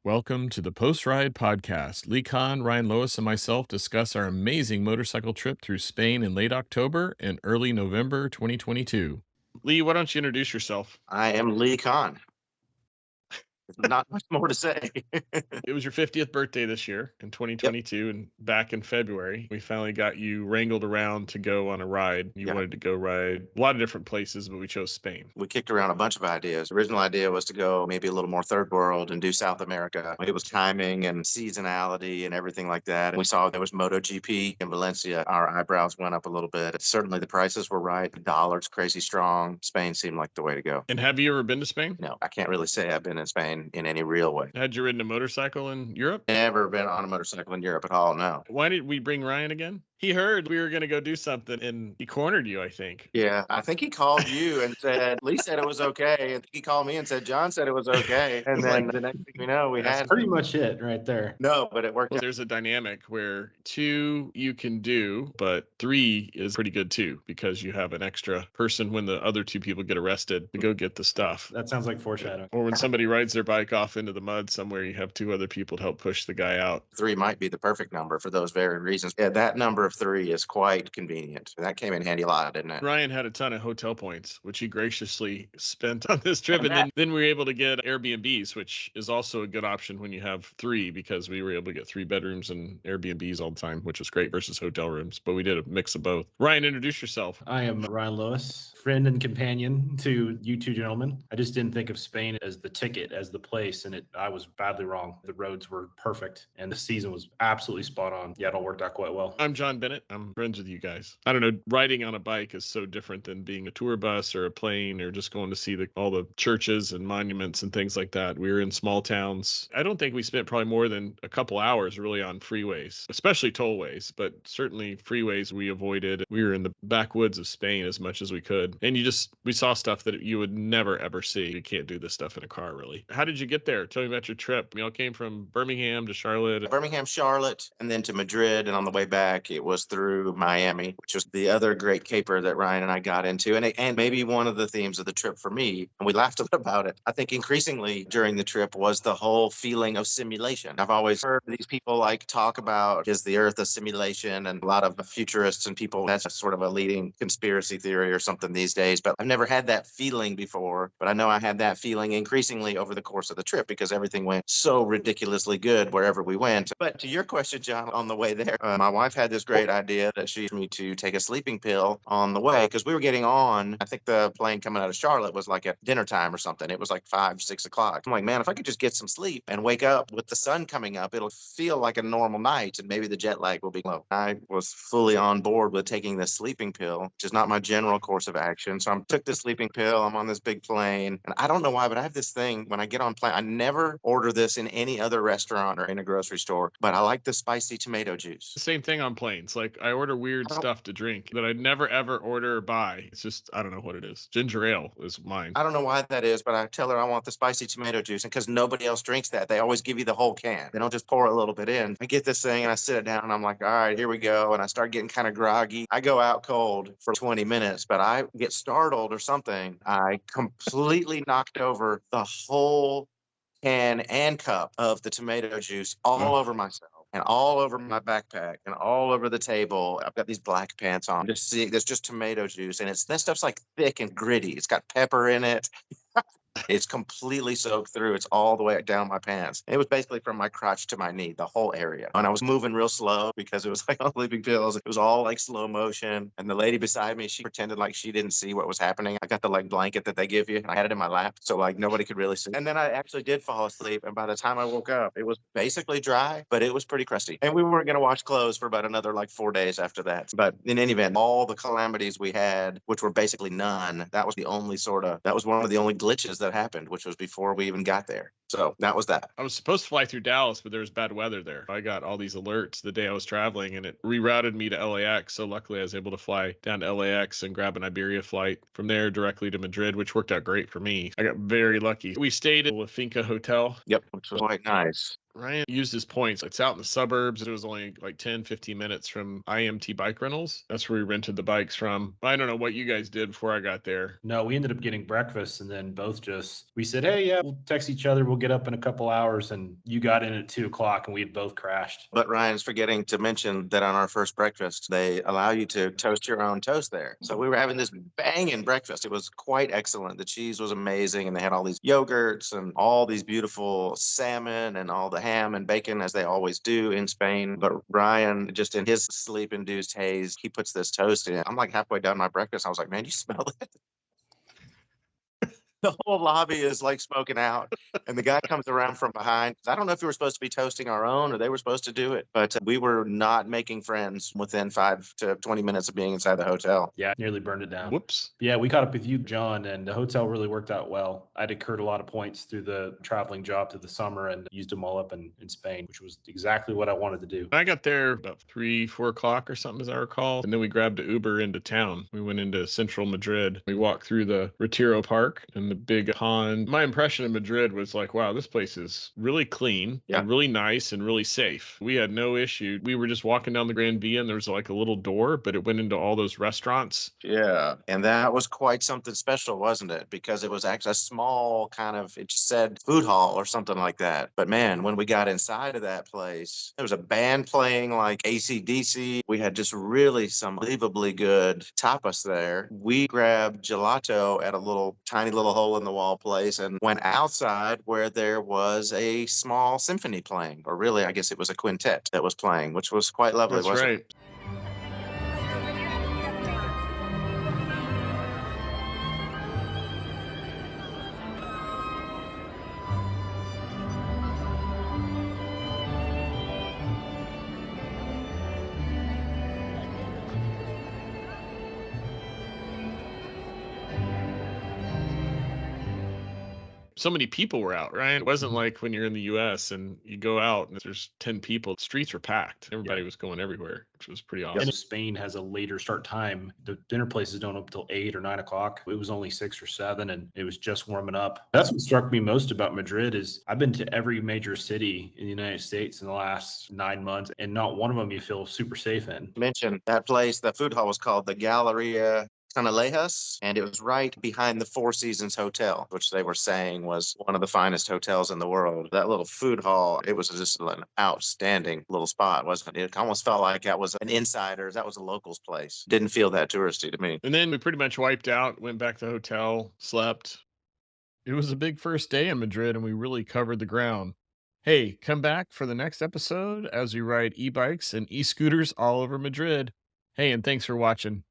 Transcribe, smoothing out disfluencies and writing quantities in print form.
Welcome to the Post Ride Podcast. Lee Conn, Ryan Lowis, and myself discuss our amazing motorcycle trip through Spain in late October and early November 2022. Lee, why don't you introduce yourself? I am Lee Conn. Not much more to say. It was your 50th birthday this year in Yep. 2022, and back in February, we finally got you wrangled around to go on a ride. You Yeah. wanted to go ride a lot of different places, but we chose Spain. We kicked around a bunch of ideas. Original idea was to go maybe a little more third world and do South America. It was timing and seasonality and everything like that. And we saw there was MotoGP in Valencia. Our eyebrows went up a little bit. Certainly the prices were right. The dollar's crazy strong. Spain seemed like the way to go. And have you ever been to Spain? No, I can't really say I've been in Spain in any real way. Had you ridden a motorcycle in Europe? Never been on a motorcycle in Europe at all, no. Why did we bring Ryan again? He heard we were going to go do something and he cornered you, I think. Yeah, I think he called you and said, Lee said it was okay. And he called me and said, John said it was okay. And then the next thing we know, we That's had pretty much it right there. no, but it worked Well, out. there's a dynamic where 2 you can do, but 3 is pretty good too, because you have an extra person when the other 2 people get arrested to go get the stuff. That sounds like foreshadowing. Or when somebody rides their bike off into the mud somewhere, you have 2 other people to help push the guy out. 3 might be the perfect number for those very reasons. Yeah, that number of 3 is quite convenient. That came in handy a lot, didn't it? Ryan had a ton of hotel points, which he graciously spent on this trip. And then we were able to get Airbnbs, which is also a good option when you have 3, because we were able to get 3 bedrooms and Airbnbs all the time, which was great versus hotel rooms. But we did a mix of both. Ryan, introduce yourself. I am Ryan Lewis, friend and companion to you two gentlemen. I just didn't think of Spain as the ticket, as the place, and I was badly wrong. The roads were perfect, and the season was absolutely spot on. Yeah, it all worked out quite well. I'm John Bennett. I'm friends with you guys. I don't know, riding on a bike is so different than being a tour bus or a plane or just going to see all the churches and monuments and things like that. We were in small towns. I don't think we spent probably more than a couple hours really on freeways, especially tollways, but certainly freeways we avoided. We were in the backwoods of Spain as much as we could. And we saw stuff that you would never ever see. You can't do this stuff in a car, really. How did you get there? Tell me about your trip. You all came from Birmingham to Charlotte. Birmingham, Charlotte, and then to Madrid. And on the way back, it was through Miami, which was the other great caper that Ryan and I got into. And maybe one of the themes of the trip for me, and we laughed a lot about it, I think increasingly during the trip was the whole feeling of simulation. I've always heard these people talk about, is the earth a simulation? And a lot of futurists and people, that's sort of a leading conspiracy theory or something these days. But I've never had that feeling before. But I know I had that feeling increasingly over the course of the trip because everything went so ridiculously good wherever we went. But to your question, John, on the way there, my wife had this great idea that she asked me to take a sleeping pill on the way because we were getting on. I think the plane coming out of Charlotte was like at dinner time or something. It was like 5, 6 o'clock. I'm like, man, if I could just get some sleep and wake up with the sun coming up, it'll feel like a normal night and maybe the jet lag will be low. I was fully on board with taking this sleeping pill, which is not my general course of action. So I took the sleeping pill. I'm on this big plane. And I don't know why, but I have this thing when I get on plane. I never order this in any other restaurant or in a grocery store, but I like the spicy tomato juice. Same thing on planes. Like I order weird stuff to drink that I'd never ever order or buy. It's just, I don't know what it is. Ginger ale is mine. I don't know why that is, but I tell her I want the spicy tomato juice. And because nobody else drinks that, they always give you the whole can. They don't just pour a little bit in. I get this thing and I sit it down and I'm like, all right, here we go. And I start getting kind of groggy. I go out cold for 20 minutes, but I get startled or something. I completely knocked over the whole can and cup of the tomato juice all over myself and all over my backpack and all over the table. I've got these black pants on. Just see, there's just tomato juice, and that stuff's like thick and gritty. It's got pepper in it. It's completely soaked through. It's all the way down my pants. It was basically from my crotch to my knee, the whole area. And I was moving real slow because it was like on sleeping pills. It was all like slow motion. And the lady beside me, she pretended like she didn't see what was happening. I got the blanket that they give you and I had it in my lap. So nobody could really see. And then I actually did fall asleep. And by the time I woke up, it was basically dry, but it was pretty crusty. And we weren't going to wash clothes for about another 4 days after that. But in any event, all the calamities we had, which were basically none, that was one of the only glitches that happened, which was before we even got there. So that was that. I was supposed to fly through Dallas, but there was bad weather there. I got all these alerts the day I was traveling and it rerouted me to LAX. So luckily I was able to fly down to LAX and grab an Iberia flight from there directly to Madrid, which worked out great for me. I got very lucky. We stayed at La Finca Hotel. Yep, which was quite nice. Ryan used his points. It's out in the suburbs. It was only like 10, 15 minutes from IMT Bike Rentals. That's where we rented the bikes from. I don't know what you guys did before I got there. No, we ended up getting breakfast and then we said, hey, yeah, we'll text each other. We'll get up in a couple hours. And you got in at 2:00 and we had both crashed. But Ryan's forgetting to mention that on our first breakfast, they allow you to toast your own toast there. So we were having this banging breakfast. It was quite excellent. The cheese was amazing, and they had all these yogurts and all these beautiful salmon and all the ham and bacon, as they always do in Spain. But Ryan, just in his sleep-induced haze, he puts this toast in. I'm like halfway done my breakfast. I was like, man, you smell it? The whole lobby is like smoking out, and the guy comes around from behind. I don't know if we were supposed to be toasting our own or they were supposed to do it, but we were not making friends within 5 to 20 minutes of being inside the hotel. Yeah, nearly burned it down. Whoops. Yeah, we caught up with you, John, and the hotel really worked out well. I'd accrued a lot of points through the traveling job through the summer and used them all up in Spain, which was exactly what I wanted to do. I got there about 3, 4 o'clock or something, as I recall. And then we grabbed an Uber into town. We went into Central Madrid. We walked through the Retiro Park and the big pond. My impression of Madrid was like, wow, this place is really clean, and really nice, and really safe. We had no issue. We were just walking down the Gran Via, and there was like a little door, but it went into all those restaurants. Yeah. And that was quite something special, wasn't it? Because it was actually a small kind of, it just said food hall or something like that. But man, when we got inside of that place, there was a band playing like AC/DC. We had just really some unbelievably good tapas there. We grabbed gelato at a tiny little hole in the wall place and went outside where there was a small symphony playing, or really, I guess it was a quintet that was playing, which was quite lovely, That's wasn't right. it? So many people were out, right? It wasn't like when you're in the US and you go out and there's 10 people. The streets were packed. Everybody was going everywhere, which was pretty awesome. And Spain has a later start time. The dinner places don't open until 8 or 9 o'clock. It was only 6 or 7, and it was just warming up. That's what struck me most about Madrid is I've been to every major city in the United States in the last 9 months, and not one of them you feel super safe in. Mentioned that place, the food hall was called the Galleria, and it was right behind the Four Seasons Hotel, which they were saying was one of the finest hotels in the world. That little food hall, it was just an outstanding little spot, wasn't it? It almost felt like that was an insider's, that was a local's place. Didn't feel that touristy to me. And then we pretty much wiped out, went back to the hotel, slept. It was a big first day in Madrid, and we really covered the ground. Hey, come back for the next episode as we ride e-bikes and e-scooters all over Madrid. Hey, and thanks for watching.